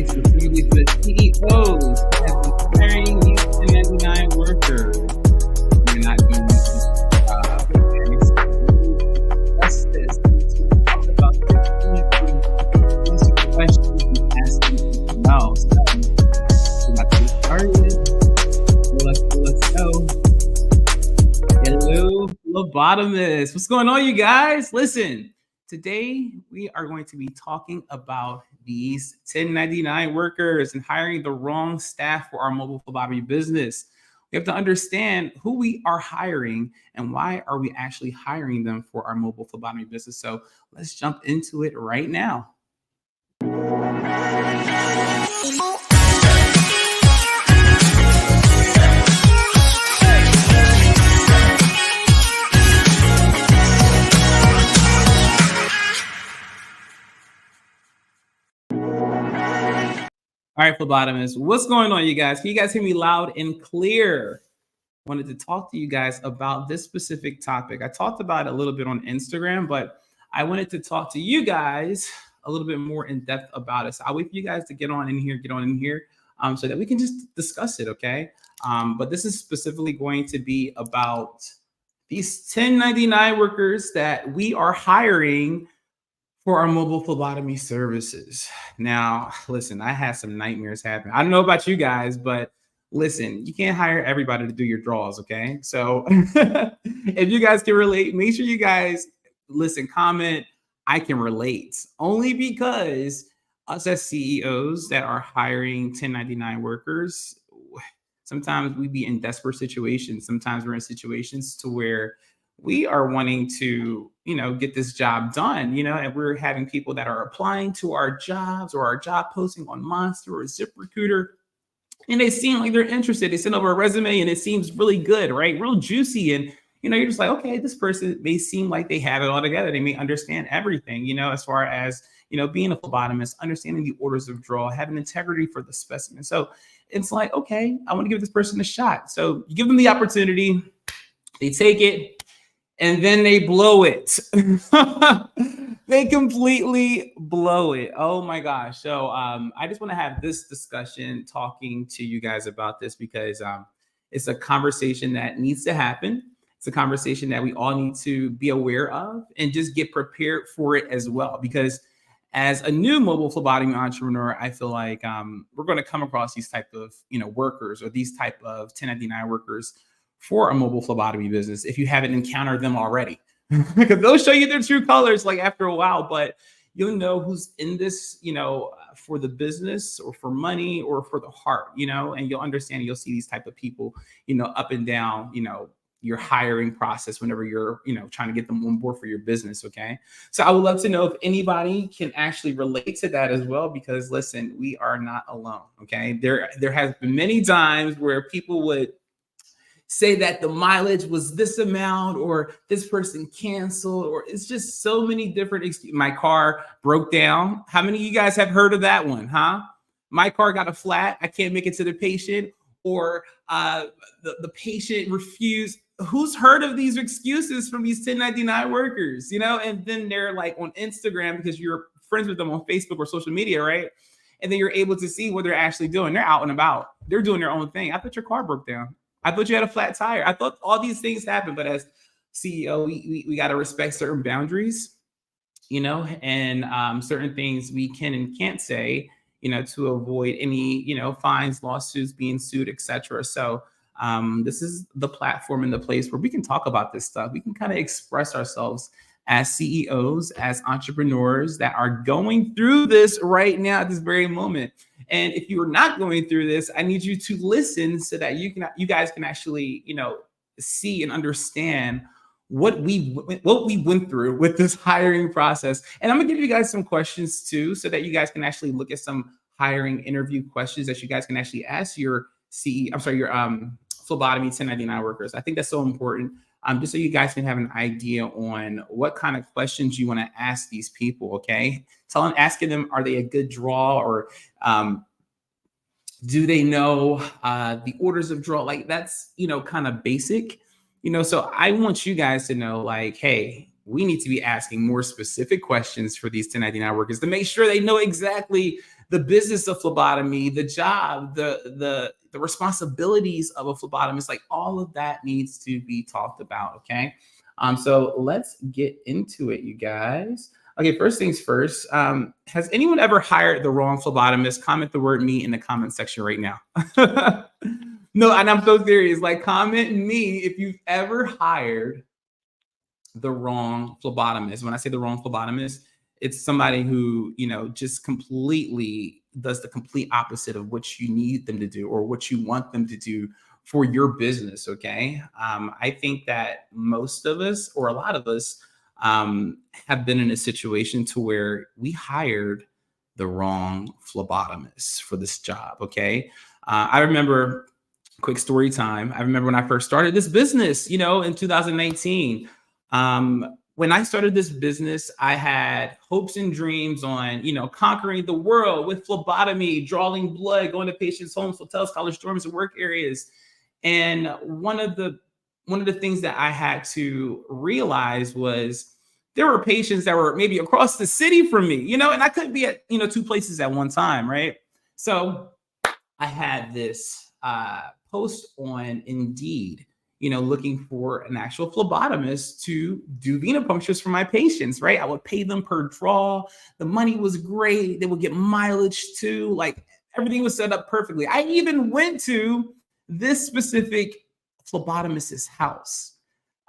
specifically for the CEOs that have been hiring these 1099 workers. You're not doing this job. Okay? So that's this. Let's talk about these questions and asking people else. So let's get started. Let's go. Hello, Phlebotomist. What's going on, you guys? Listen, today we are going to be talking about these 1099 workers and hiring the wrong staff for our mobile phlebotomy business. We have to understand who we are hiring and why are we actually hiring them for our mobile phlebotomy business. So let's jump into it right now. All right, phlebotomists, what's going on, you guys? Can you guys hear me loud and clear? Wanted to talk to you guys about this specific topic. I talked about it a little bit on Instagram, but I wanted to talk to you guys a little bit more in depth about it. So I'll wait for you guys to get on in here, so that we can just discuss it, okay? But this is specifically going to be about these 1099 workers that we are hiring for our mobile phlebotomy services. Now, listen, I had some nightmares happen. I don't know about you guys, but listen, you can't hire everybody to do your draws, okay? So if you guys can relate, make sure you guys listen, comment, I can relate. Only because us as CEOs that are hiring 1099 workers, sometimes we be in desperate situations. Sometimes we're in situations to where we are wanting to, get this job done, and we're having people that are applying to our jobs or our job posting on Monster or ZipRecruiter, and they seem like they're interested. They send over a resume and it seems really good, right? Real juicy. And, you're just like, okay, this person may seem like they have it all together. They may understand everything, as far as, being a phlebotomist, understanding the orders of draw, having integrity for the specimen. So it's like, okay, I want to give this person a shot. So you give them the opportunity, they take it, and then they blow it. They completely blow it. Oh my gosh. So I just want to have this discussion talking to you guys about this because it's a conversation that needs to happen. It's a conversation that we all need to be aware of and just get prepared for it as well. Because as a new mobile phlebotomy entrepreneur, I feel like we're going to come across these type of workers or these type of 1099 workers for a mobile phlebotomy business if you haven't encountered them already. Because they'll show you their true colors like after a while, but you'll know who's in this, for the business or for money or for the heart, and you'll understand, you'll see these type of people, up and down, your hiring process whenever you're, trying to get them on board for your business. Okay. So I would love to know if anybody can actually relate to that as well, because listen, we are not alone. Okay. There has been many times where people would say that the mileage was this amount or this person canceled, or it's just so many different excuses. My car broke down. How many of you guys have heard of that one, huh? My car got a flat. I can't make it to the patient, or the patient refused. Who's heard of these excuses from these 1099 workers, and then they're like on Instagram because you're friends with them on Facebook or social media, right? And then you're able to see what they're actually doing. They're out and about. They're doing their own thing. I thought your car broke down. I thought you had a flat tire. I thought all these things happen, but as CEO, we got to respect certain boundaries, and certain things we can and can't say, to avoid any, fines, lawsuits, being sued, etc. So this is the platform and the place where we can talk about this stuff. We can kind of express ourselves as CEOs, as entrepreneurs that are going through this right now at this very moment. And if you are not going through this, I need you to listen so that you guys can actually, see and understand what we went through with this hiring process. And I'm gonna give you guys some questions too, so that you guys can actually look at some hiring interview questions that you guys can actually ask your phlebotomy 1099 workers. I think that's so important. Just so you guys can have an idea on what kind of questions you want to ask these people, okay? Asking them, are they a good draw, or do they know the orders of draw? Like that's, kind of basic, so I want you guys to know, like, hey, we need to be asking more specific questions for these 1099 workers to make sure they know exactly the business of phlebotomy, the job, the responsibilities of a phlebotomist, like all of that needs to be talked about. Okay. So let's get into it, you guys. Okay, first things first. Has anyone ever hired the wrong phlebotomist? Comment the word "me" in the comment section right now. No, and I'm so serious. Like, comment "me" if you've ever hired the wrong phlebotomist. When I say the wrong phlebotomist, it's somebody who, just completely does the complete opposite of what you need them to do or what you want them to do for your business. Okay. I think that most of us, or a lot of us, have been in a situation to where we hired the wrong phlebotomist for this job. Okay. I remember, quick story time. I remember when I first started this business, in 2019. When I started this business, I had hopes and dreams on, conquering the world with phlebotomy, drawing blood, going to patients' homes, hotels, college dorms, and work areas. And one of the things that I had to realize was there were patients that were maybe across the city from me, and I couldn't be at, two places at one time, right? So I had this post on Indeed, looking for an actual phlebotomist to do venipunctures for my patients, right? I would pay them per draw. The money was great. They would get mileage too. Like, everything was set up perfectly. I even went to this specific phlebotomist's house.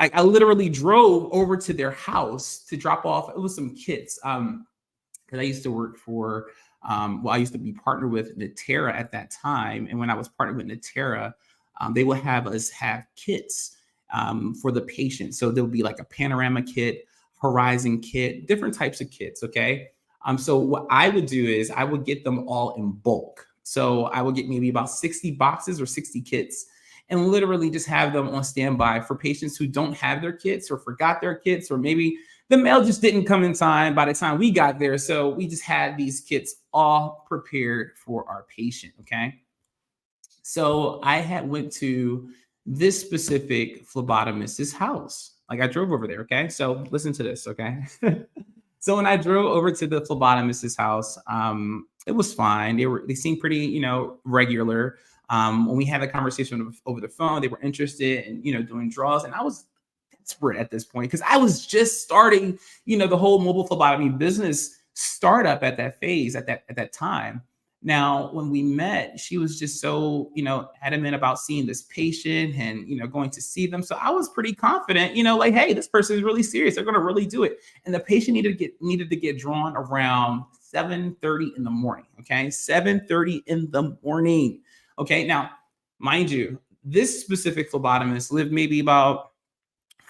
Like, I literally drove over to their house to drop off. It was some kits. Because I used to work for, I used to be partnered with Natera at that time. And when I was partnered with Natera, they would have us have kits for the patient. So there would be like a panorama kit, horizon kit, different types of kits. Okay. So what I would do is I would get them all in bulk. So I would get maybe about 60 boxes or 60 kits and literally just have them on standby for patients who don't have their kits or forgot their kits, or maybe the mail just didn't come in time by the time we got there. So we just had these kits all prepared for our patient. Okay. So I had went to this specific phlebotomist's house. Like, I drove over there. Okay. So listen to this. Okay. So when I drove over to the phlebotomist's house, it was fine. They seemed pretty, regular. When we had a conversation over the phone, they were interested in, doing draws. And I was desperate at this point because I was just starting, the whole mobile phlebotomy business startup at that phase, at that time. Now, when we met, she was just so, adamant about seeing this patient and, going to see them. So I was pretty confident, like, hey, this person is really serious. They're going to really do it. And the patient needed to get drawn around 7:30 in the morning. Okay. 7:30 in the morning. Okay. Now, mind you, this specific phlebotomist lived maybe about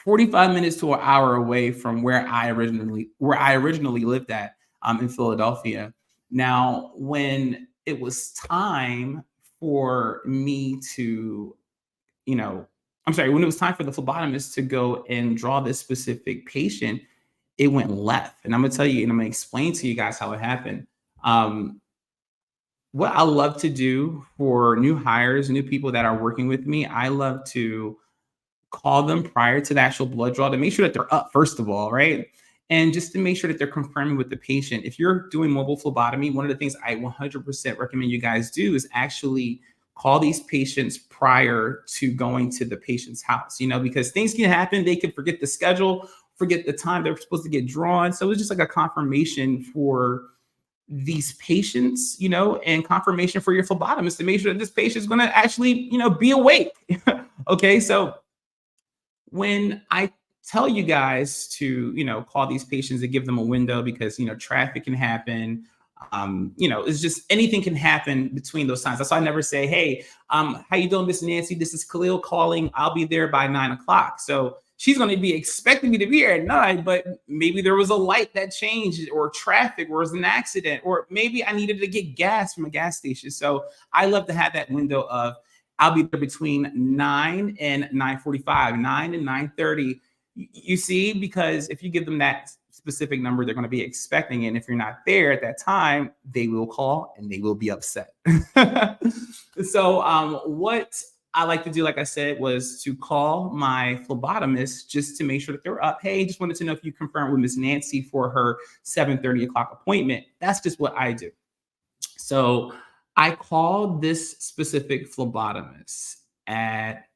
45 minutes to an hour away from where I originally lived at, in Philadelphia. Now, when it was time for me to, when it was time for the phlebotomist to go and draw this specific patient, it went left. And I'm going to tell you, and I'm going to explain to you guys how it happened. What I love to do for new hires, new people that are working with me, I love to call them prior to the actual blood draw to make sure that they're up, first of all, right? And just to make sure that they're confirming with the patient. If you're doing mobile phlebotomy, one of the things I 100% recommend you guys do is actually call these patients prior to going to the patient's house, because things can happen. They could forget the schedule, forget the time they're supposed to get drawn. So it's just like a confirmation for these patients, and confirmation for your phlebotomist to make sure that this patient is going to actually, be awake. Okay. So when I tell you guys to, call these patients and give them a window because, traffic can happen. It's just anything can happen between those times. That's why I never say, hey, how you doing, Miss Nancy? This is Khalil calling. I'll be there by 9:00. So she's going to be expecting me to be here at 9, but maybe there was a light that changed, or traffic, or was an accident, or maybe I needed to get gas from a gas station. So I love to have that window of, I'll be there between 9 and 9:45, 9 and 9:30. You see, because if you give them that specific number, they're going to be expecting it. And if you're not there at that time, they will call and they will be upset. So what I like to do, like I said, was to call my phlebotomist just to make sure that they're up. Hey, just wanted to know if you confirmed with Miss Nancy for her 7:30 appointment. That's just what I do. So I called this specific phlebotomist at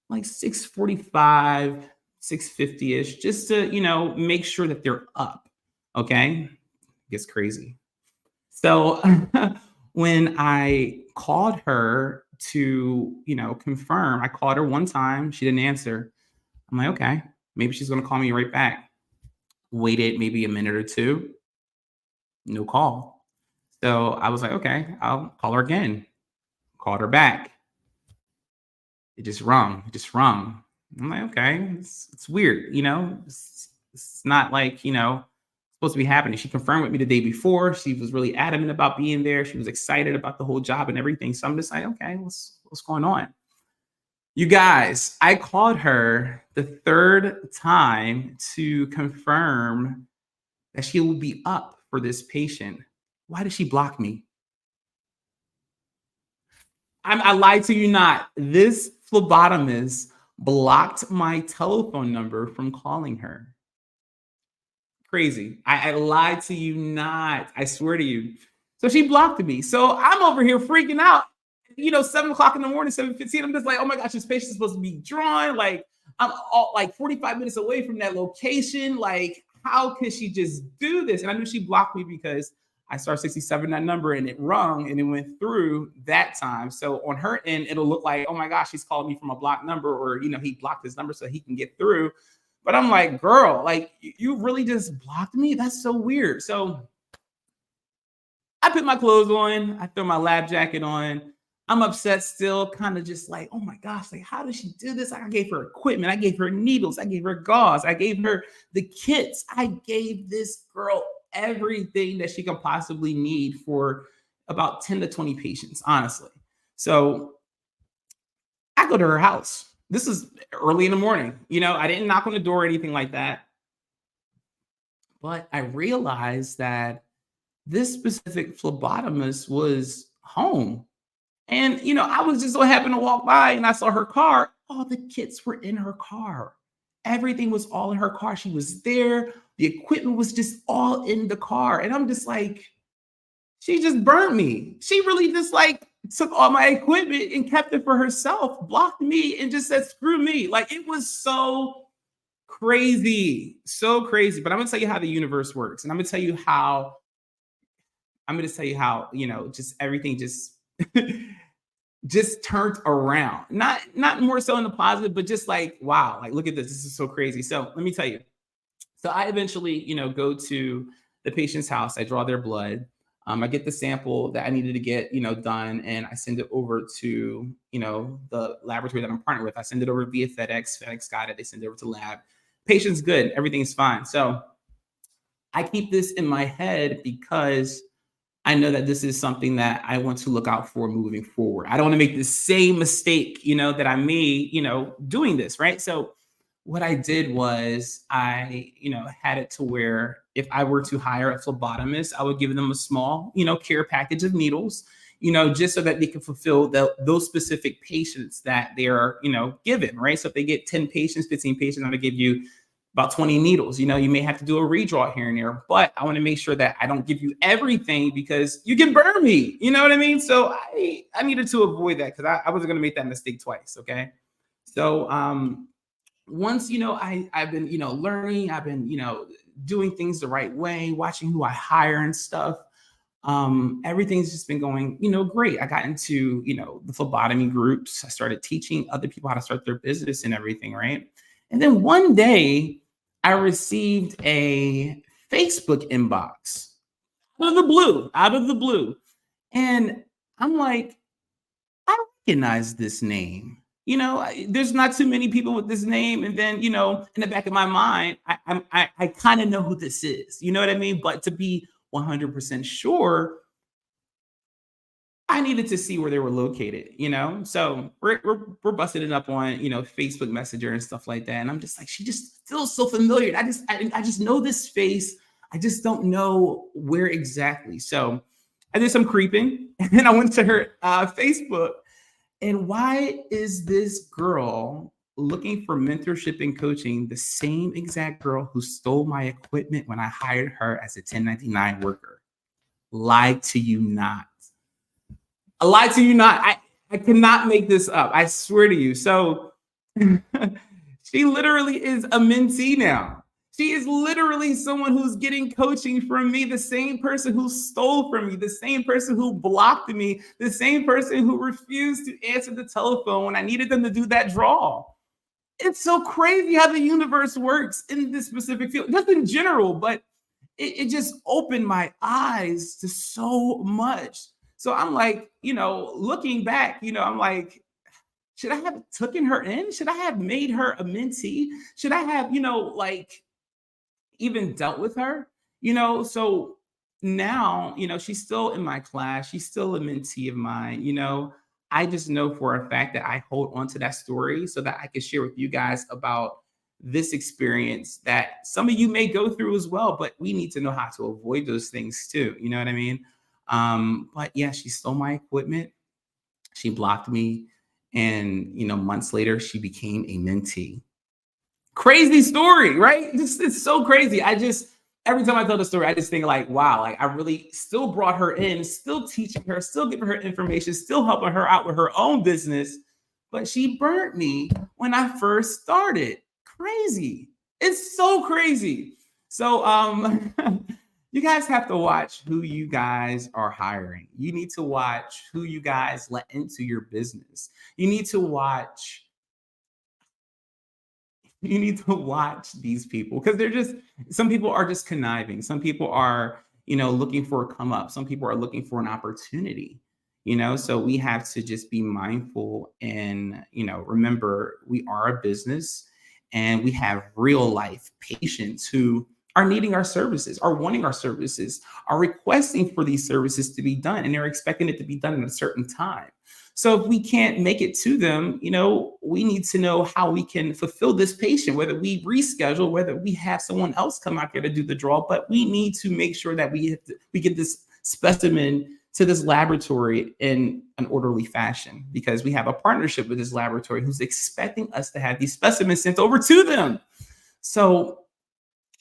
like 6:45, 6:50ish, just to, make sure that they're up. Okay. Gets crazy. So when I called her to, confirm, I called her one time, she didn't answer. I'm like, okay, maybe she's gonna call me right back. Waited maybe a minute or two, no call. So I was like, okay, I'll call her again. Called her back. It just rung. It just rung. I'm like, okay, it's weird, It's not like, supposed to be happening. She confirmed with me the day before. She was really adamant about being there. She was excited about the whole job and everything. So I'm just like, okay, what's going on? You guys, I called her the third time to confirm that she will be up for this patient. Why did she block me? I lied to you not. This phlebotomist blocked my telephone number from calling her. Crazy. I lied to you not. I swear to you. So she blocked me. So I'm over here freaking out. 7 o'clock in the morning, 7:15. I'm just like, oh my gosh, this patient's supposed to be drawn. Like, I'm all like 45 minutes away from that location. Like, how could she just do this? And I knew she blocked me because I started 67 that number and it rung and it went through that time. So on her end, it'll look like, oh my gosh, she's calling me from a blocked number, or he blocked his number so he can get through. But I'm like, girl, like you really just blocked me? That's so weird. So I put my clothes on, I throw my lab jacket on. I'm upset still, kind of just like, oh my gosh, like how did she do this? I gave her equipment, I gave her needles, I gave her gauze, I gave her the kits. I gave this girl everything that she could possibly need for about 10 to 20 patients, honestly. So I go to her house. This is early in the morning. I didn't knock on the door or anything like that. But I realized that this specific phlebotomist was home. And, I was just so happy to walk by and I saw her car. All the kits were in her car. Everything was all in her car. She was there. The equipment was just all in the car. And I'm just like, she just burnt me. She really just like took all my equipment and kept it for herself, blocked me, and just said, screw me. Like it was so crazy, so crazy. But I'm gonna tell you how the universe works. And I'm gonna tell you how, just everything just just turned around. Not more so in the positive, but just like, wow, like look at this. This is so crazy. So let me tell you. So I eventually, go to the patient's house. I draw their blood. I get the sample that I needed to get, done, and I send it over to, the laboratory that I'm partnered with. I send it over via FedEx. FedEx got it. They send it over to lab. Patient's good. Everything's fine. So I keep this in my head because I know that this is something that I want to look out for moving forward. I don't want to make the same mistake, that I made, doing this, right? So what I did was I, had it to where if I were to hire a phlebotomist, I would give them a small, care package of needles, just so that they can fulfill those specific patients that they're, given, right? So if they get 10 patients, 15 patients, I'm gonna give you about 20 needles. You may have to do a redraw here and there, but I want to make sure that I don't give you everything because you can burn me. You know what I mean? So I needed to avoid that because I wasn't going to make that mistake twice. Okay. So once, I've been, learning, I've been, doing things the right way, watching who I hire and stuff. Everything's just been going, great. I got into, the phlebotomy groups. I started teaching other people how to start their business and everything. Right. And then one day I received a Facebook inbox out of the blue. And I'm like, I recognize this name. There's not too many people with this name. And then, in the back of my mind, I kind of know who this is. You know what I mean? But to be 100% sure, I needed to see where they were located, So we're busting it up on, Facebook Messenger and stuff like that. And I'm just like, she just feels so familiar. I just know this face. I just don't know where exactly. So I did some creeping and I went to her Facebook. And why is this girl looking for mentorship and coaching the same exact girl who stole my equipment when I hired her as a 1099 worker? Lied to you not. I lie to you not. I cannot make this up. I swear to you. So she literally is a mentee now. She is literally someone who's getting coaching from me, the same person who stole from me, the same person who blocked me, the same person who refused to answer the telephone when I needed them to do that draw. It's so crazy how the universe works in this specific field, just in general, but it just opened my eyes to so much. So I'm like, looking back, I'm like, should I have taken her in? Should I have made her a mentee? Should I have, like even dealt with her? So now, she's still in my class. She's still a mentee of mine. I just know for a fact that I hold on to that story so that I can share with you guys about this experience that some of you may go through as well, but we need to know how to avoid those things too. You know what I mean? But yeah, she stole my equipment. She blocked me. And, months later, she became a mentee. Crazy story, right? It's so crazy. Every time I tell the story, I just think like, wow, like I really still brought her in, still teaching her, still giving her information, still helping her out with her own business. But she burnt me when I first started. Crazy. It's so crazy. So you guys have to watch who you guys are hiring. You need to watch who you guys let into your business. You need to watch these people because some people are just conniving. Some people are, looking for a come up. Some people are looking for an opportunity, so we have to just be mindful and, remember we are a business and we have real life patients who are needing our services, are wanting our services, are requesting for these services to be done, and they're expecting it to be done in a certain time. So if we can't make it to them, we need to know how we can fulfill this patient, whether we reschedule, whether we have someone else come out there to do the draw, but we need to make sure that we get this specimen to this laboratory in an orderly fashion because we have a partnership with this laboratory who's expecting us to have these specimens sent over to them. So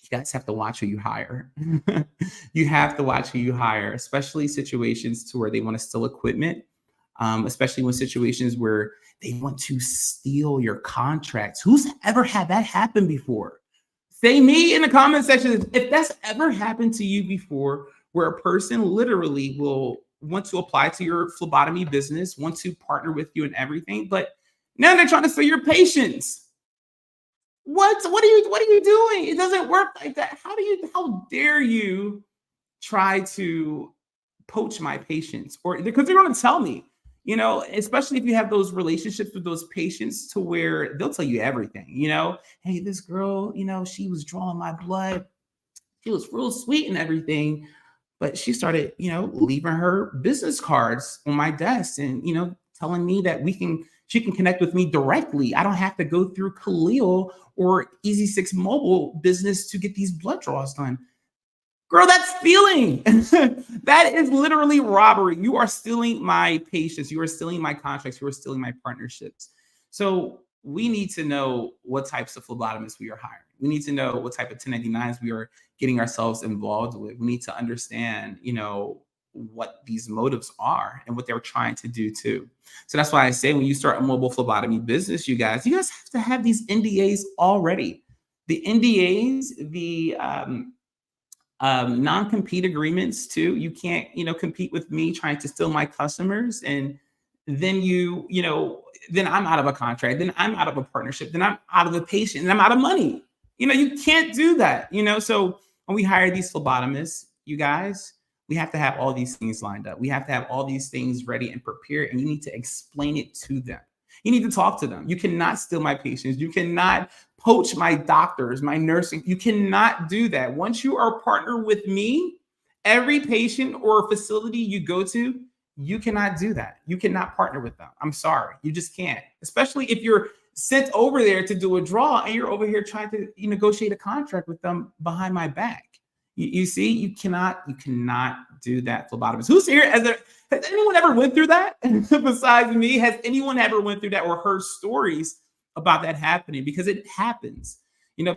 you guys have to watch who you hire. You have to watch who you hire, especially situations to where they want to steal equipment. Especially when situations where they want to steal your contracts. Who's ever had that happen before? Say me in the comment section if that's ever happened to you before, where a person literally will want to apply to your phlebotomy business, want to partner with you and everything, but now they're trying to steal your patients. What are you doing? It doesn't work like that. How dare you try to poach my patients? Or because they're going to tell me, especially if you have those relationships with those patients to where they'll tell you everything, hey, this girl, she was drawing my blood. She was real sweet and everything, but she started, leaving her business cards on my desk and, telling me that she can connect with me directly. I don't have to go through Khalil or Easy 6 Mobile business to get these blood draws done. Girl, that's stealing. That is literally robbery. You are stealing my patients. You are stealing my contracts. You are stealing my partnerships. So we need to know what types of phlebotomists we are hiring. We need to know what type of 1099s we are getting ourselves involved with. We need to understand, what these motives are and what they're trying to do too. So that's why I say when you start a mobile phlebotomy business, you guys have to have these NDAs already. The NDAs, the non-compete agreements too. You can't, compete with me trying to steal my customers. And then then I'm out of a contract. Then I'm out of a partnership. Then I'm out of a patient and I'm out of money. You can't do that, So when we hire these phlebotomists, you guys, we have to have all these things lined up. We have to have all these things ready and prepared, and you need to explain it to them. You need to talk to them. You cannot steal my patients. You cannot poach my doctors, my nursing. You cannot do that. Once you are a partner with me, every patient or facility you go to, you cannot do that. You cannot partner with them. I'm sorry. You just can't, especially if you're sent over there to do a draw and you're over here trying to negotiate a contract with them behind my back. You see, you cannot do that, phlebotomist. Who's here? Has anyone ever went through that? Besides me, has anyone ever went through that or heard stories about that happening? Because it happens.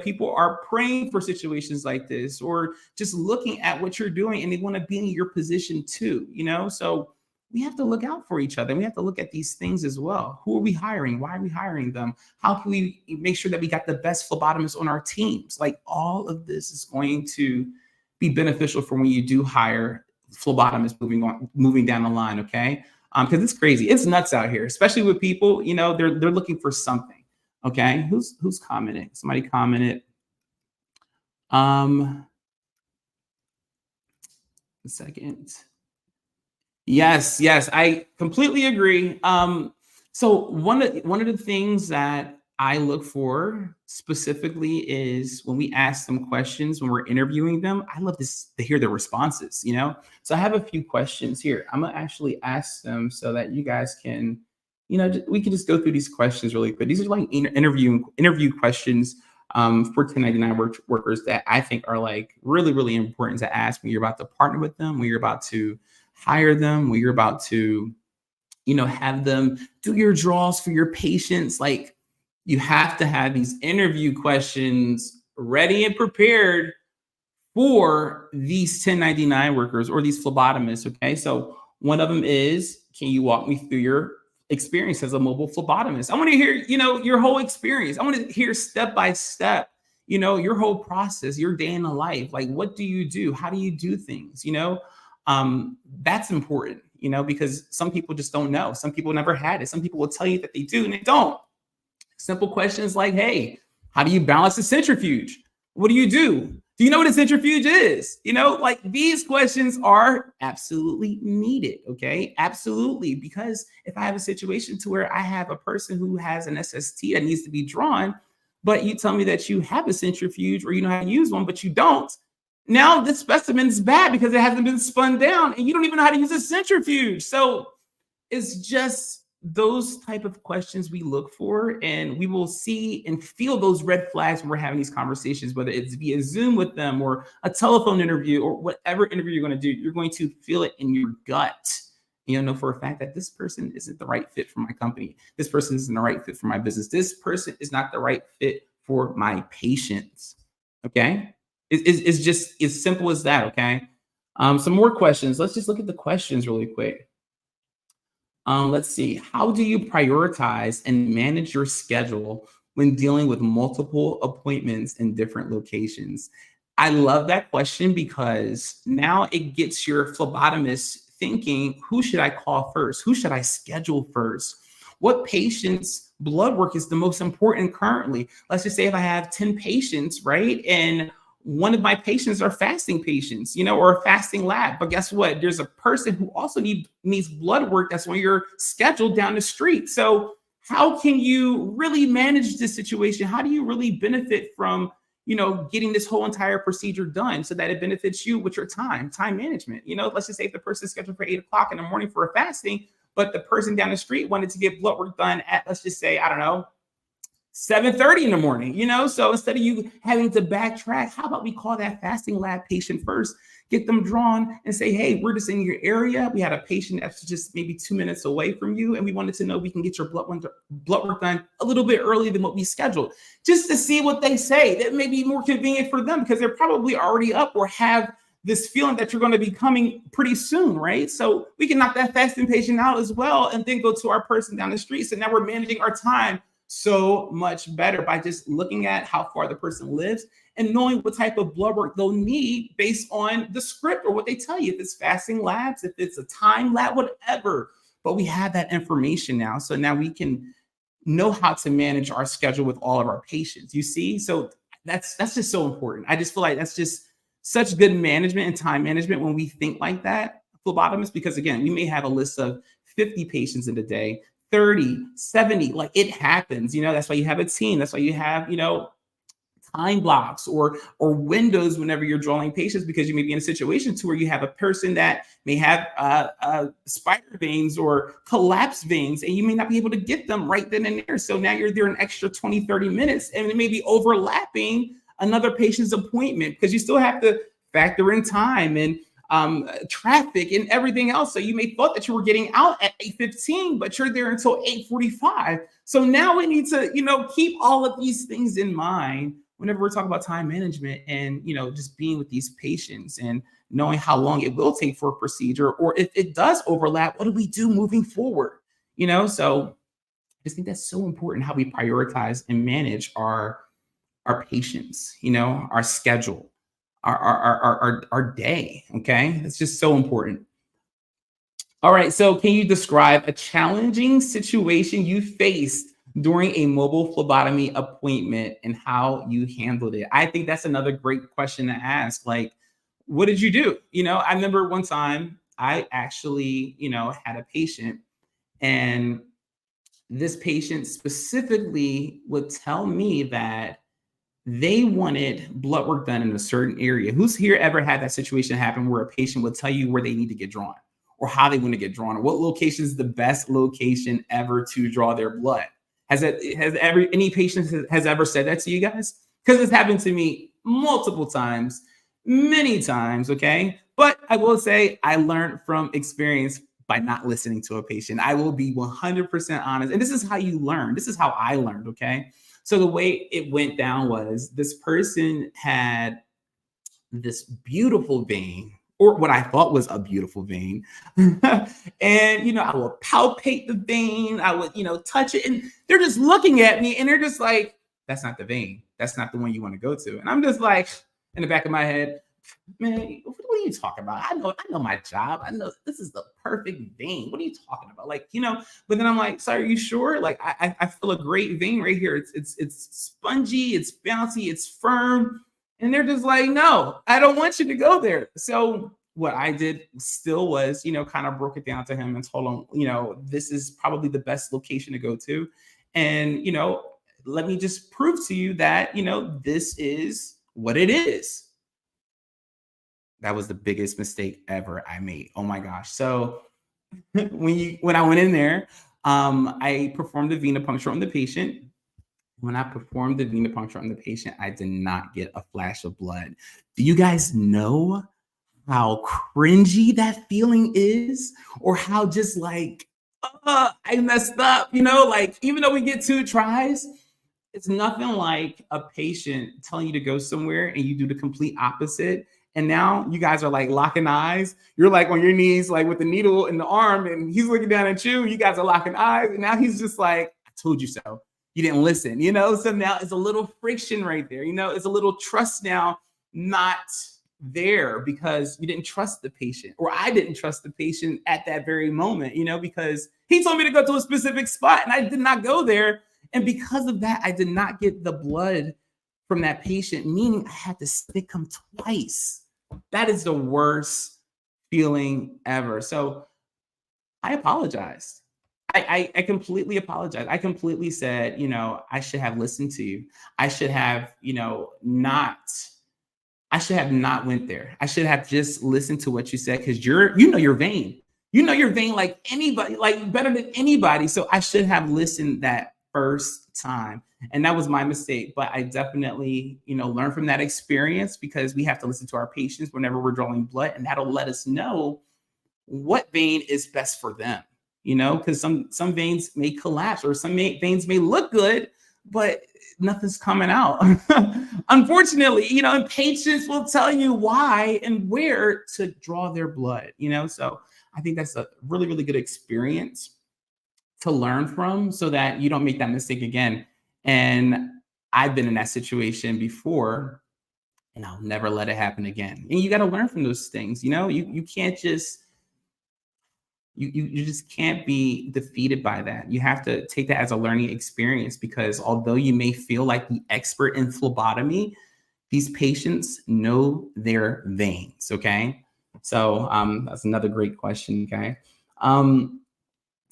People are praying for situations like this or just looking at what you're doing and they want to be in your position too, So we have to look out for each other. We have to look at these things as well. Who are we hiring? Why are we hiring them? How can we make sure that we got the best phlebotomists on our teams? Like all of this is going to be beneficial for when you do hire phlebotomists moving down the line. Okay. Because it's crazy. It's nuts out here, especially with people, they're looking for something. Okay. Who's commenting? Somebody commented. A second. Yes, I completely agree. So one of the things that I look for specifically is when we ask them questions, when we're interviewing them, I love to hear their responses. So I have a few questions here. I'm gonna actually ask them so that you guys can, we can just go through these questions really quick. These are like interview questions for 1099 workers that I think are like really, really important to ask when you're about to partner with them, when you're about to hire them, when you're about to, have them do your draws for your patients. Like you have to have these interview questions ready and prepared for these 1099 workers or these phlebotomists. Okay. So one of them is, can you walk me through your experience as a mobile phlebotomist? I want to hear, your whole experience. I want to hear step by step, your whole process, your day in the life. Like, what do you do? How do you do things? That's important, because some people just don't know. Some people never had it. Some people will tell you that they do and they don't. Simple questions like, hey, how do you balance a centrifuge? What do you do? Do you know what a centrifuge is? Like these questions are absolutely needed. Okay. Absolutely. Because if I have a situation to where I have a person who has an SST that needs to be drawn, but you tell me that you have a centrifuge or you know how to use one, but you don't. Now this specimen is bad because it hasn't been spun down and you don't even know how to use a centrifuge. So it's just those type of questions we look for, and we will see and feel those red flags when we're having these conversations, whether it's via Zoom with them or a telephone interview or whatever interview you're going to do. You're going to feel it in your gut. Know for a fact that this person isn't the right fit for my company. This person isn't the right fit for my business. This person is not the right fit for my patients. Okay. It's just as simple as that. Okay. Some more questions. Let's just look at the questions really quick. Let's see. How do you prioritize and manage your schedule when dealing with multiple appointments in different locations? I love that question because now it gets your phlebotomist thinking, who should I call first? Who should I schedule first? What patient's blood work is the most important currently? Let's just say if I have 10 patients, right? And one of my patients are fasting patients, or a fasting lab. But guess what? There's a person who also needs blood work that's on your schedule down the street. So how can you really manage this situation? How do you really benefit from, getting this whole entire procedure done so that it benefits you with your time management? Let's just say if the person's scheduled for 8:00 in the morning for a fasting, but the person down the street wanted to get blood work done at, let's just say, I don't know, 7:30 in the morning, so instead of you having to backtrack, how about we call that fasting lab patient first, get them drawn and say, hey, we're just in your area. We had a patient that's just maybe 2 minutes away from you. And we wanted to know we can get your blood work done a little bit earlier than what we scheduled, just to see what they say. That may be more convenient for them because they're probably already up or have this feeling that you're going to be coming pretty soon, right? So we can knock that fasting patient out as well and then go to our person down the street. So now we're managing our time so much better by just looking at how far the person lives and knowing what type of blood work they'll need based on the script or what they tell you. If it's fasting labs, if it's a time lab, whatever. But we have that information now. So now we can know how to manage our schedule with all of our patients. You see? So that's just so important. I just feel like that's just such good management and time management when we think like that, phlebotomists, because again, we may have a list of 50 patients in a day, 30, 70, like it happens, that's why you have a team. That's why you have, time blocks or windows whenever you're drawing patients, because you may be in a situation to where you have a person that may have spider veins or collapsed veins, and you may not be able to get them right then and there. So now you're there an extra 20, 30 minutes, and it may be overlapping another patient's appointment because you still have to factor in time and traffic and everything else. So you may thought that you were getting out at 8:15, but you're there until 8:45. So now we need to, keep all of these things in mind whenever we're talking about time management and, just being with these patients and knowing how long it will take for a procedure, or if it does overlap, what do we do moving forward? So I just think that's so important how we prioritize and manage our patients, our schedule, our day. Okay. It's just so important. All right. So can you describe a challenging situation you faced during a mobile phlebotomy appointment and how you handled it? I think that's another great question to ask. Like, what did you do? I remember one time I actually, had a patient, and this patient specifically would tell me that they wanted blood work done in a certain area. Who's here ever had that situation happen where a patient would tell you where they need to get drawn or how they want to get drawn, or what location is the best location ever to draw their blood? Any patient has ever said that to you guys? Because it's happened to me multiple times, many times. Okay. But I will say I learned from experience by not listening to a patient. I will be 100% honest. And this is how you learn. This is how I learned. Okay. So the way it went down was this person had this beautiful vein, or what I thought was a beautiful vein. And, I would palpate the vein. I would, touch it. And they're just looking at me and they're just like, that's not the vein. That's not the one you want to go to. And I'm just like, in the back of my head, man, what are you talking about? I know my job. I know this is the perfect vein. What are you talking about? Like, but then I'm like, sorry, are you sure? Like, I feel a great vein right here. It's spongy, it's bouncy, it's firm. And they're just like, no, I don't want you to go there. So what I did still was, kind of broke it down to him and told him, this is probably the best location to go to. And, let me just prove to you that, this is what it is. That was the biggest mistake ever I made. Oh my gosh. So when I went in there, I performed the venipuncture on the patient. When I performed the venipuncture on the patient, I did not get a flash of blood. Do you guys know how cringy that feeling is? Or how just like, I messed up, like even though we get 2 tries, it's nothing like a patient telling you to go somewhere and you do the complete opposite. And now you guys are like locking eyes. You're like on your knees, like with the needle in the arm, and he's looking down at you. You guys are locking eyes. And now he's just like, I told you so. You didn't listen, So now it's a little friction right there. It's a little trust now not there because you didn't trust the patient, or I didn't trust the patient at that very moment, because he told me to go to a specific spot and I did not go there. And because of that, I did not get the blood from that patient, meaning I had to stick him twice. That is the worst feeling ever. So I apologized. I completely apologized. I completely said, I should have listened to you. I should have, I should have not went there. I should have just listened to what you said, because your vein. Your vein like anybody, like better than anybody. So I should have listened that first time. And that was my mistake. But I definitely, learned from that experience, because we have to listen to our patients whenever we're drawing blood, and that'll let us know what vein is best for them, because some veins may collapse, or some veins may look good, but nothing's coming out. Unfortunately, and patients will tell you why and where to draw their blood, so I think that's a really, really good experience to learn from, so that you don't make that mistake again. And I've been in that situation before, and I'll never let it happen again. And you got to learn from those things. You can't just you just can't be defeated by that. You have to take that as a learning experience, because although you may feel like the expert in phlebotomy, these patients know their veins. Okay. So that's another great question. Okay.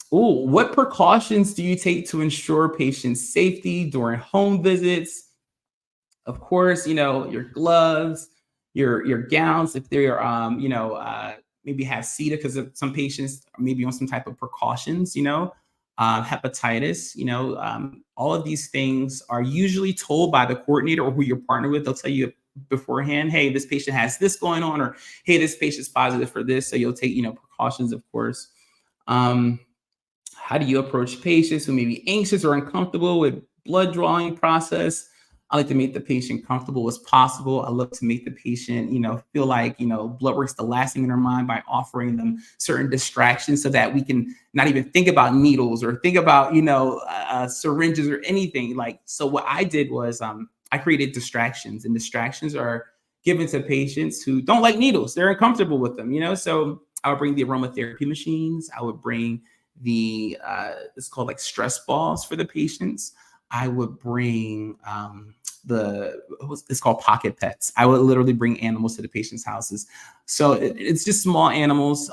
What precautions do you take to ensure patient safety during home visits? Of course, your gloves, your gowns, if they're, maybe have CETA, because some patients may be on some type of precautions, hepatitis, all of these things are usually told by the coordinator or who you're partnered with. They'll tell you beforehand, hey, this patient has this going on, or hey, this patient's positive for this. So you'll take, precautions, of course. How do you approach patients who may be anxious or uncomfortable with blood drawing process? I like to make the patient comfortable as possible. I look to make the patient, feel like, blood work's the last thing in their mind by offering them certain distractions so that we can not even think about needles or think about, syringes or anything. Like, so what I did was I created distractions, and distractions are given to patients who don't like needles. They're uncomfortable with them, So I would bring the aromatherapy machines. I would bring it's called like stress balls for the patients. I would bring it's called pocket pets. I would literally bring animals to the patient's houses. So it's just small animals,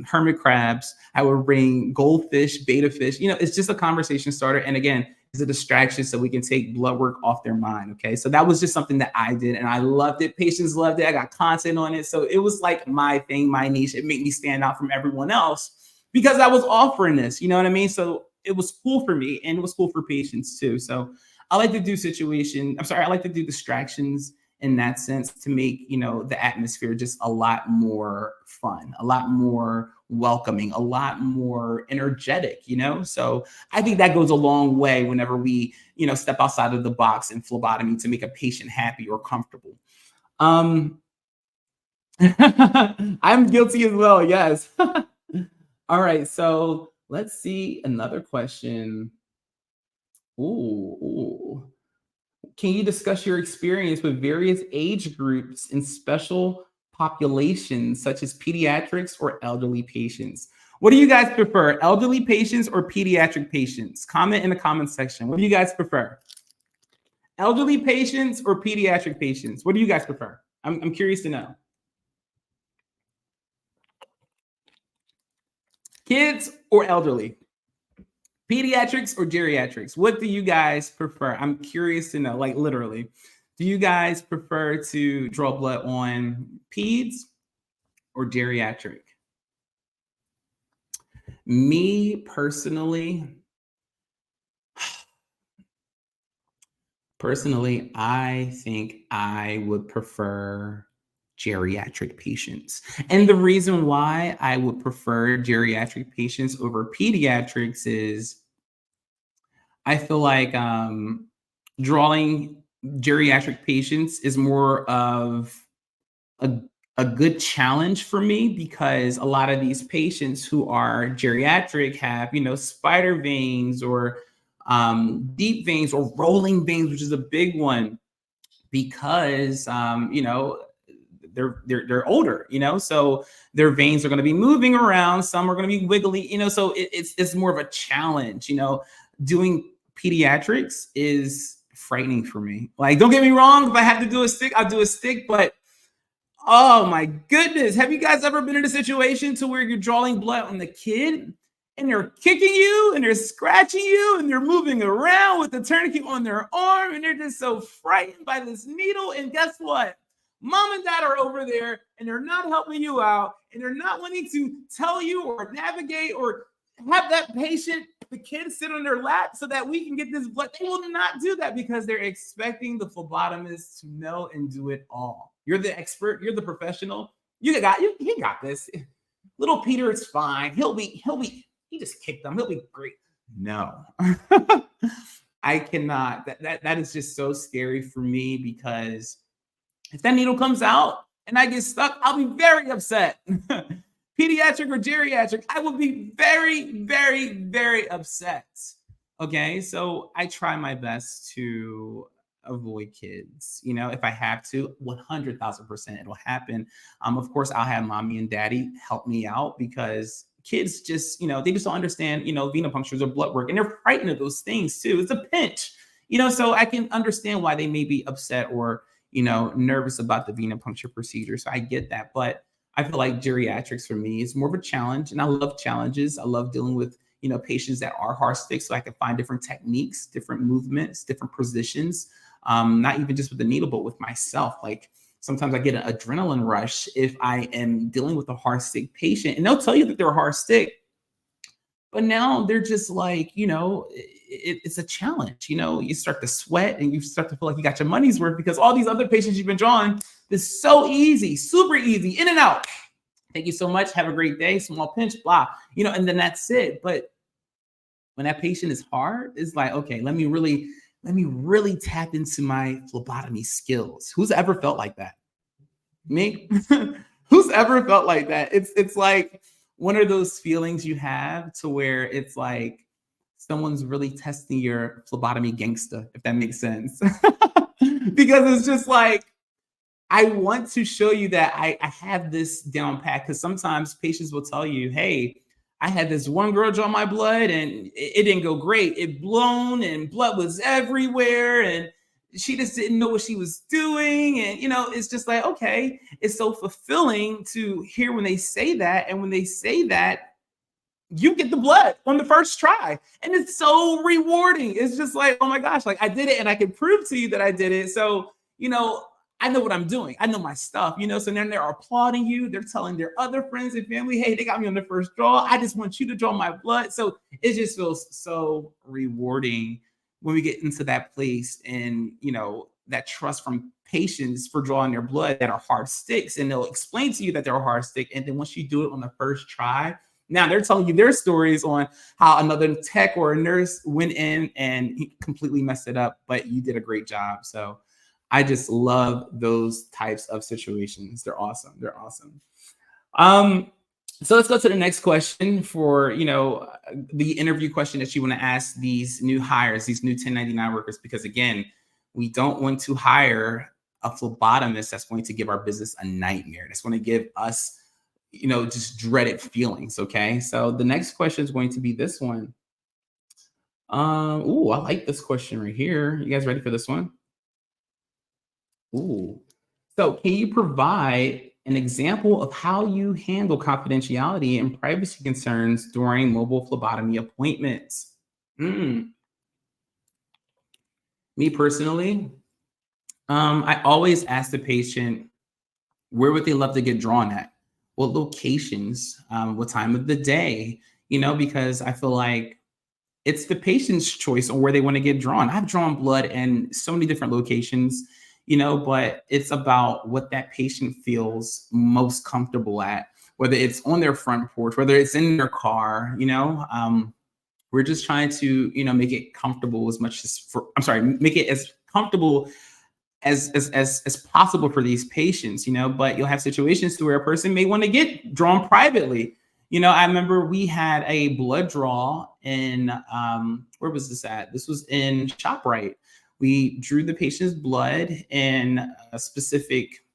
hermit crabs. I would bring goldfish, betta fish. It's just a conversation starter. And again, it's a distraction so we can take blood work off their mind. Okay. So that was just something that I did and I loved it. Patients loved it. I got content on it. So it was like my thing, my niche. It made me stand out from everyone else because I was offering this, you know what I mean? So it was cool for me and it was cool for patients too. So I like to do I like to do distractions in that sense to make, the atmosphere just a lot more fun, a lot more welcoming, a lot more energetic, So I think that goes a long way whenever we, step outside of the box in phlebotomy to make a patient happy or comfortable. I'm guilty as well. Yes. All right. So let's see another question. Ooh. Can you discuss your experience with various age groups in special populations, such as pediatrics or elderly patients? What do you guys prefer, elderly patients or pediatric patients? Comment in the comment section. What do you guys prefer? Elderly patients or pediatric patients? What do you guys prefer? I'm curious to know. Kids or elderly? Pediatrics or geriatrics? What do you guys prefer? I'm curious to know, like literally. Do you guys prefer to draw blood on peds or geriatric? Me personally, I think I would prefer geriatric patients. And the reason why I would prefer geriatric patients over pediatrics is I feel like drawing geriatric patients is more of a, a good challenge for me because a lot of these patients who are geriatric have, spider veins or deep veins or rolling veins, which is a big one because, they're older, so their veins are going to be moving around. Some are going to be wiggly, so it's more of a challenge, doing pediatrics is frightening for me. Like, don't get me wrong. If I have to do a stick, I'll do a stick, but oh my goodness. Have you guys ever been in a situation to where you're drawing blood on the kid and they're kicking you and they're scratching you and they're moving around with the tourniquet on their arm and they're just so frightened by this needle? And guess what? Mom and dad are over there and they're not helping you out and they're not wanting to tell you or navigate or have that patient, the kid, sit on their lap so that we can get this blood. They will not do that because they're expecting the phlebotomist to know and do it all. You're the expert. You're the professional. You got this. Little Peter is fine. He just kicked them. He'll be great. No, I cannot. That is just so scary for me because if that needle comes out and I get stuck, I'll be very upset. Pediatric or geriatric, I will be very, very, very upset. Okay, so I try my best to avoid kids. If I have to, 100,000% it'll happen. Of course, I'll have mommy and daddy help me out because kids just, they just don't understand, venipunctures or blood work, and they're frightened of those things too. It's a pinch, so I can understand why they may be upset or, nervous about the venipuncture procedure. So I get that, but I feel like geriatrics for me is more of a challenge, and I love challenges. I love dealing with, patients that are hard sticks, so I can find different techniques, different movements, different positions, not even just with the needle, but with myself. Like sometimes I get an adrenaline rush if I am dealing with a hard stick patient, and they'll tell you that they're a hard stick, but now they're just like, it's a challenge. You start to sweat and you start to feel like you got your money's worth because all these other patients you've been drawing is so easy, super easy, in and out. Thank you so much. Have a great day. Small pinch, blah, and then that's it. But when that patient is hard, it's like, okay, let me let me really tap into my phlebotomy skills. Who's ever felt like that? Me? Who's ever felt like that? It's like one of those feelings you have to where it's like someone's really testing your phlebotomy gangster, if that makes sense. Because it's just like I want to show you that I have this down pat, because sometimes patients will tell you, hey, I had this one girl draw my blood and it didn't go great. It blown and blood was everywhere and she just didn't know what she was doing. And, it's just like, okay, it's so fulfilling to hear when they say that. And when they say that, you get the blood on the first try. And it's so rewarding. It's just like, oh my gosh, like I did it and I can prove to you that I did it. So, I know what I'm doing. I know my stuff, so then they're applauding you. They're telling their other friends and family, hey, they got me on the first draw. I just want you to draw my blood. So it just feels so rewarding when we get into that place and, that trust from patients for drawing their blood that are hard sticks. And they'll explain to you that they're a hard stick. And then once you do it on the first try, now they're telling you their stories on how another tech or a nurse went in and he completely messed it up, but you did a great job. So I just love those types of situations. They're awesome. They're awesome. So let's go to the next question for, the interview question that you want to ask these new hires, these new 1099 workers, because again, we don't want to hire a phlebotomist that's going to give our business a nightmare. That's going to give us, just dreaded feelings. Okay. So the next question is going to be this one. I like this question right here. You guys ready for this one? Ooh. So can you provide an example of how you handle confidentiality and privacy concerns during mobile phlebotomy appointments? Me personally, I always ask the patient, where would they love to get drawn at? What locations? What time of the day? Because I feel like it's the patient's choice on where they want to get drawn. I've drawn blood in so many different locations, but it's about what that patient feels most comfortable at, whether it's on their front porch, whether it's in their car, we're just trying to, make it comfortable as much as make it as comfortable as possible for these patients, but you'll have situations to where a person may want to get drawn privately. I remember we had a blood draw in, where was this at? This was in ShopRite. We drew the patient's blood in a specific,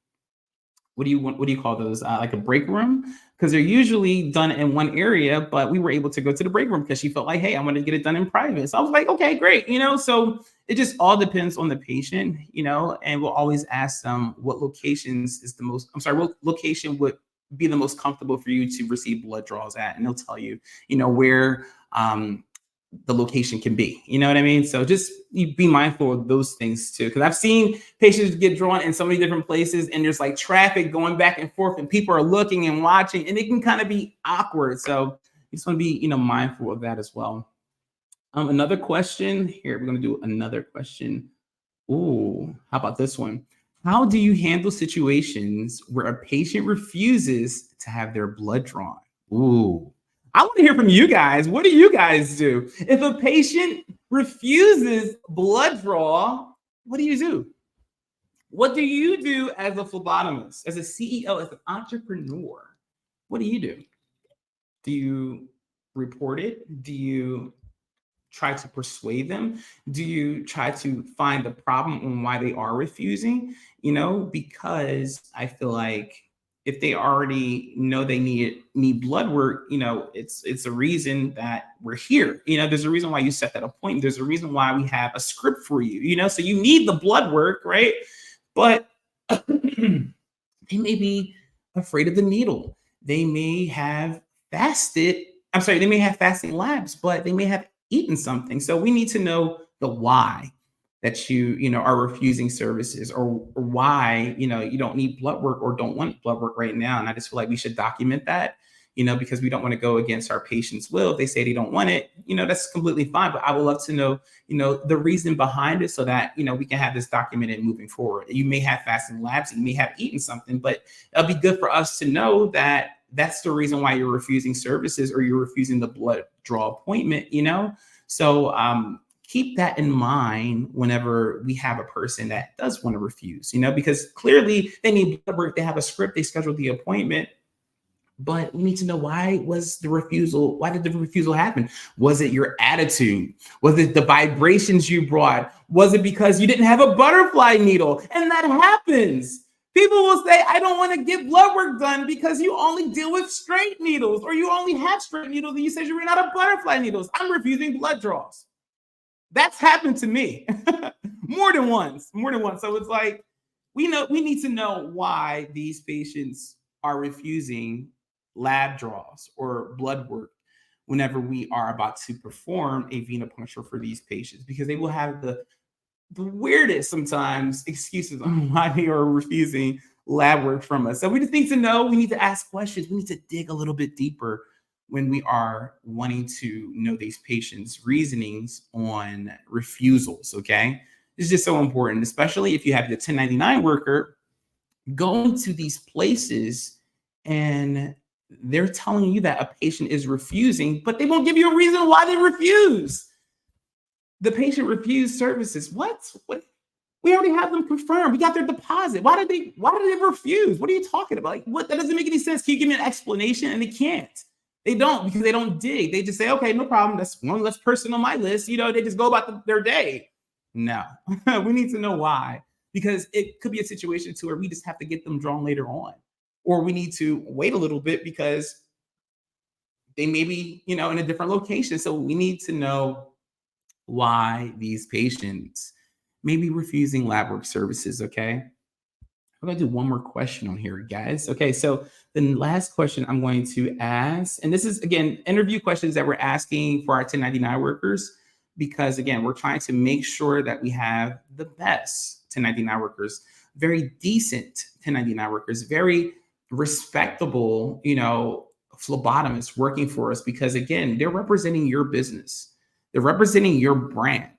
what do you call those? Like a break room, because they're usually done in one area, but we were able to go to the break room because she felt like, hey, I want to get it done in private. So I was like, okay, great. So it just all depends on the patient, and we'll always ask them what locations is what location would be the most comfortable for you to receive blood draws at. And they'll tell you, where, the location can be, you know what I mean? So just be mindful of those things too. Cause I've seen patients get drawn in so many different places and there's like traffic going back and forth and people are looking and watching and it can kind of be awkward. So you just want to be, mindful of that as well. Another question here. We're going to do another question. Ooh, how about this one? How do you handle situations where a patient refuses to have their blood drawn? Ooh. I want to hear from you guys. What do you guys do? If a patient refuses blood draw, what do you do? What do you do as a phlebotomist, as a CEO, as an entrepreneur? What do you do? Do you report it? Do you try to persuade them? Do you try to find the problem on why they are refusing? Because I feel like if they already know they need blood work, it's a reason that we're here. There's a reason why you set that appointment. There's a reason why we have a script for you, so you need the blood work, right? But they may be afraid of the needle. They may have they may have fasting labs, but they may have eaten something. So we need to know the why that you are refusing services, or why you don't need blood work or don't want blood work right now. And I just feel like we should document that, because we don't want to go against our patient's will. If they say they don't want it, that's completely fine. But I would love to know, the reason behind it, so that we can have this documented moving forward. You may have fasting labs, you may have eaten something, but it'll be good for us to know that that's the reason why you're refusing services or you're refusing the blood draw appointment. So keep that in mind whenever we have a person that does want to refuse, because clearly they need blood work, they have a script, they scheduled the appointment. But we need to know, why did the refusal happen? Was it your attitude? Was it the vibrations you brought? Was it because you didn't have a butterfly needle? And that happens. People will say, I don't want to get blood work done because you only deal with straight needles, or you only have straight needles and you said you ran out of butterfly needles. I'm refusing blood draws. That's happened to me more than once. So it's like, we need to know why these patients are refusing lab draws or blood work whenever we are about to perform a venipuncture for these patients, because they will have the weirdest sometimes excuses on why they are refusing lab work from us. So we just need to know, we need to ask questions, we need to dig a little bit deeper when we are wanting to know these patients' reasonings on refusals, okay? This is just so important, especially if you have the 1099 worker going to these places and they're telling you that a patient is refusing, but they won't give you a reason why they refuse. The patient refused services. What? We already have them confirmed. We got their deposit. Why did they refuse? What are you talking about? Like, what? That doesn't make any sense. Can you give me an explanation? And they can't. They don't, because they don't dig. They just say, okay, no problem. That's one less person on my list. They just go about their day. No, we need to know why, because it could be a situation where we just have to get them drawn later on, or we need to wait a little bit because they may be, in a different location. So we need to know why these patients may be refusing lab work services. Okay. I'm going to do one more question on here, guys. Okay. So the last question I'm going to ask, and this is, again, interview questions that we're asking for our 1099 workers, because, again, we're trying to make sure that we have the best 1099 workers, very decent 1099 workers, very respectable, phlebotomists working for us, because, again, they're representing your business. They're representing your brand.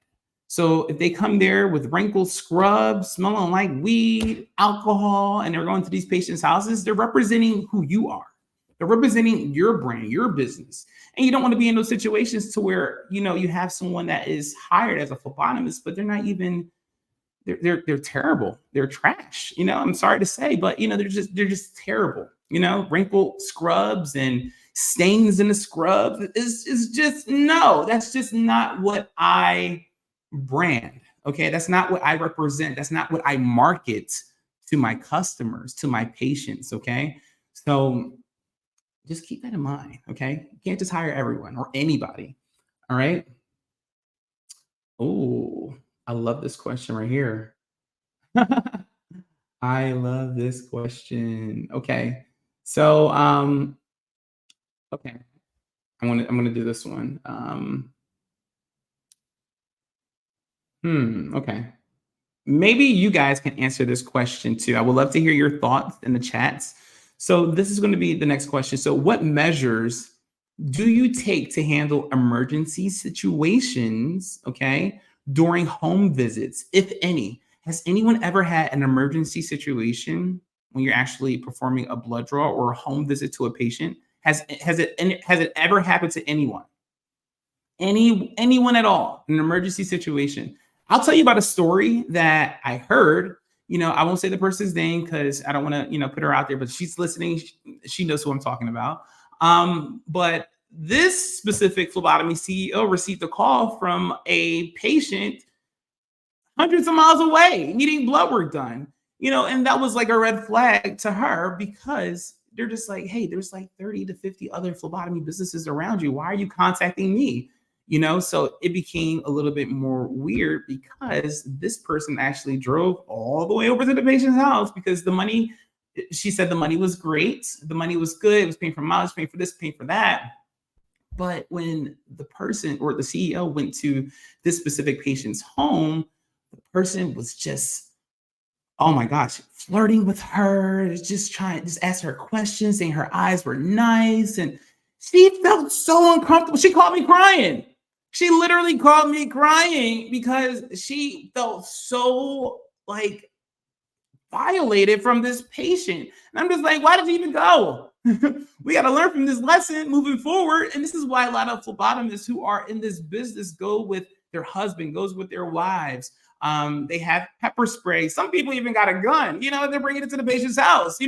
So if they come there with wrinkled scrubs, smelling like weed, alcohol, and they're going to these patients' houses, they're representing who you are. They're representing your brand, your business. And you don't want to be in those situations to where, you have someone that is hired as a phlebotomist, but they're not even, they're terrible. They're trash. I'm sorry to say, but they're just terrible. Wrinkled scrubs and stains in the scrub is just, no, that's just not what I brand. Okay. That's not what I represent. That's not what I market to my customers, to my patients. Okay. So just keep that in mind. Okay. You can't just hire everyone or anybody. All right. Oh, I love this question right here. I love this question. Okay. So, okay. I'm going to do this one. Okay. Maybe you guys can answer this question too. I would love to hear your thoughts in the chats. So this is going to be the next question. So what measures do you take to handle emergency situations, okay, during home visits, if any? Has anyone ever had an emergency situation when you're actually performing a blood draw or a home visit to a patient? Has it ever happened to anyone? Anyone at all in an emergency situation? I'll tell you about a story that I heard. I won't say the person's name because I don't want to, put her out there, but she's listening. She knows who I'm talking about. But this specific phlebotomy CEO received a call from a patient hundreds of miles away needing blood work done, and that was like a red flag to her, because they're just like, hey, there's like 30 to 50 other phlebotomy businesses around you. Why are you contacting me? So it became a little bit more weird, because this person actually drove all the way over to the patient's house because she said the money was great. The money was good. It was paying for mileage, paying for this, paying for that. But when the person or the CEO went to this specific patient's home, the person was just, oh my gosh, flirting with her, just ask her questions, saying her eyes were nice. And she felt so uncomfortable. She called me crying. She literally called me crying because she felt so violated from this patient. And I'm just like, why did you even go? We got to learn from this lesson moving forward. And this is why a lot of phlebotomists who are in this business go with their husband, goes with their wives. They have pepper spray. Some people even got a gun, they're bringing it to the patient's house,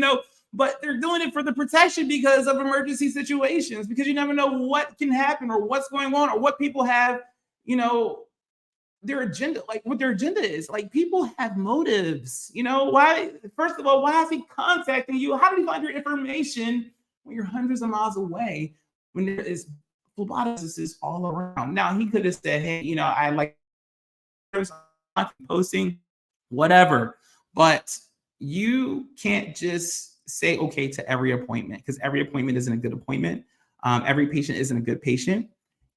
but they're doing it for the protection because of emergency situations, because you never know what can happen or what's going on or what people have, their agenda, like what their agenda is. Like, people have motives, why, first of all, why is he contacting you? How did he find your information when you're hundreds of miles away, when there is phlebotomists all around? Now, he could have said, hey, I like posting, whatever, but you can't just say okay to every appointment, because every appointment isn't a good appointment. Every patient isn't a good patient.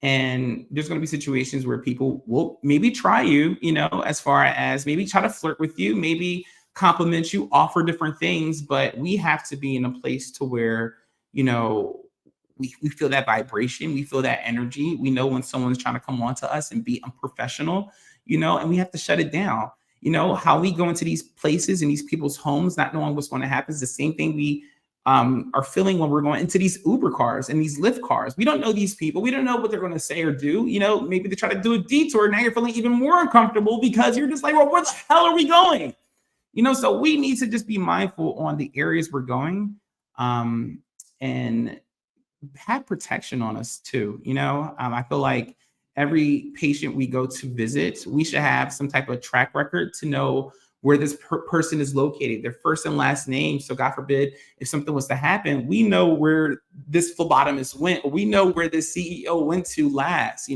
And there's going to be situations where people will maybe try you, as far as maybe try to flirt with you, maybe compliment you, offer different things. But we have to be in a place to where, we feel that vibration, we feel that energy. We know when someone's trying to come on to us and be unprofessional, and we have to shut it down. How we go into these places and these people's homes, not knowing what's going to happen, is the same thing we are feeling when we're going into these Uber cars and these Lyft cars. We don't know these people. We don't know what they're going to say or do. Maybe they try to do a detour. Now you're feeling even more uncomfortable because you're just like, well, where the hell are we going? So we need to just be mindful on the areas we're going, and have protection on us too. I feel like every patient we go to visit, we should have some type of track record to know where this person is located, their first and last name. So God forbid, if something was to happen, we know where this phlebotomist went, or we know where this CEO went to last. We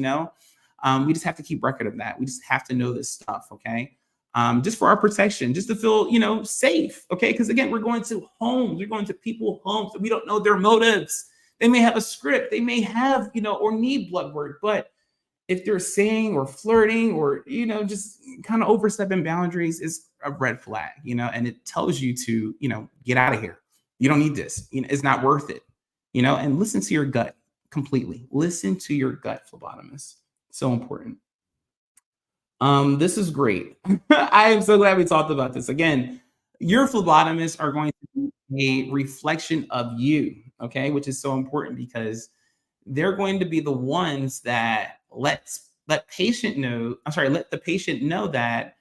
just have to keep record of that. We just have to know this stuff. Okay. Just for our protection, just to feel, safe. Okay. Because again, we're going to homes, we're going to people's homes. We don't know their motives. They may have a script, they may have, or need blood work, but if they're saying or flirting or, just kind of overstepping boundaries, is a red flag, and it tells you to, get out of here. You don't need this. It's not worth it, and listen to your gut completely. Listen to your gut, phlebotomist. So important. This is great. I am so glad we talked about this. Again, your phlebotomists are going to be a reflection of you, okay, which is so important, because they're going to be the ones that let the patient know that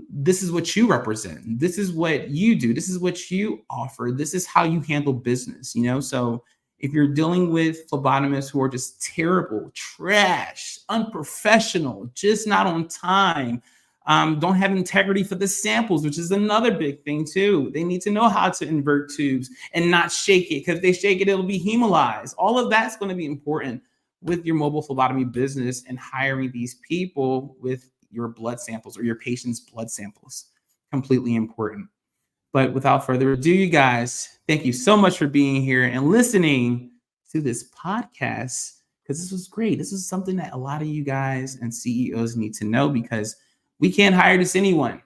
this is what you represent. This is what you do. This is what you offer. This is how you handle business, So if you're dealing with phlebotomists who are just terrible, trash, unprofessional, just not on time, don't have integrity for the samples, which is another big thing too. They need to know how to invert tubes and not shake it, because if they shake it, it'll be hemolyzed. All of that's going to be important with your mobile phlebotomy business and hiring these people with your blood samples or your patient's blood samples. Completely important. But without further ado, you guys, thank you so much for being here and listening to this podcast, because this was great. This is something that a lot of you guys and CEOs need to know, because we can't hire just anyone.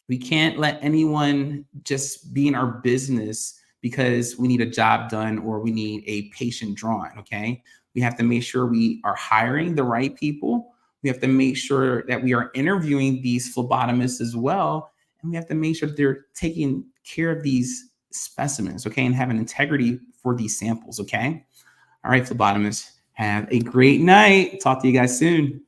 We can't let anyone just be in our business because we need a job done or we need a patient drawn, okay? We have to make sure we are hiring the right people. We have to make sure that we are interviewing these phlebotomists as well. And we have to make sure that they're taking care of these specimens, okay? And having integrity for these samples, okay? All right, phlebotomists, have a great night. Talk to you guys soon.